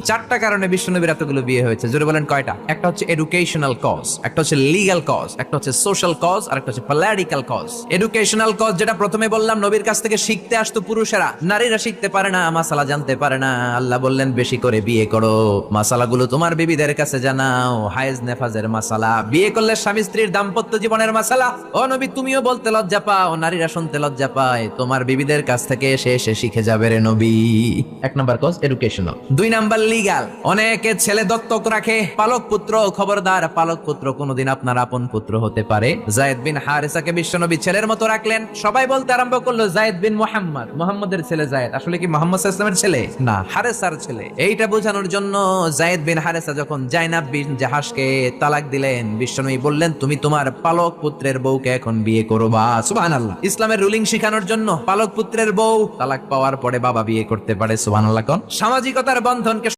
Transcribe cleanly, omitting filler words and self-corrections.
চারটা কারণে বিশ্বনবীর এতগুলো বিয়ে হয়েছে। জোরে বলেন কয়টা? একটা হচ্ছে এডুকেশনাল কজ, একটা হচ্ছে লিগ্যাল কজ, একটা হচ্ছে সোশ্যাল কজ, আর একটা হচ্ছে পলিটিক্যাল কজ। এডুকেশনাল কজ যেটা প্রথমে বললাম, নবীর কাছ থেকে শিখতে আসতো পুরুষেরা, নারীরা শিখতে পারে না, মাসালা জানতে পারে না। আল্লাহ বললেন বেশি করে বিয়ে করো, মাসালাগুলো তোমার বিবিদের কাছে জানাও, হায়েজ নেফাজের মাসালা, বিয়ে করলে স্বামী স্ত্রীর দাম্পত্য জীবনের মাসালা। ও নবী, তুমিও বলতে লজ্জা পাও, নারীরা শুনতে লজ্জা পায়, তোমার বিবিদের কাছ থেকে এসে এসে শিখে যাবে রে নবী। এক নাম্বার কজ এডুকেশনাল। দুই নাম্বার লিগ্যাল। অনেকে ছেলে দত্তক রাখে, পালক পুত্র। খবরদার, পালক পুত্র কোনদিন আপনার আপন পুত্র হতে পারে। যায়েদ বিন হারেসাকে বিশ্বনবী ছেলের মতো রাখলেন। সবাই বলতে আরম্ভ করলো যায়েদ বিন মুহাম্মদ, মুহাম্মদের ছেলে যায়েদ। আসলে কি মুহাম্মদ সাল্লাল্লাহু আলাইহি ওয়াসাল্লামের ছেলে? না, হারেসার ছেলে। এইটা বোঝানোর জন্য যায়েদ বিন হারেসা যখন জাইনাব বিন জাহাশকে তালাক দিলেন, বিশ্বনবী বললেন তুমি তোমার পালক পুত্রের বউকে এখন বিয়ে করবা। সুবহানাল্লাহ। ইসলামের রুলিং শিখানোর জন্য পালক পুত্রের বউ তালাক পাওয়ার পরে বাবা বিয়ে করতে পারে। সুবহানাল্লাহ। কোন সামাজিকতার বন্ধনে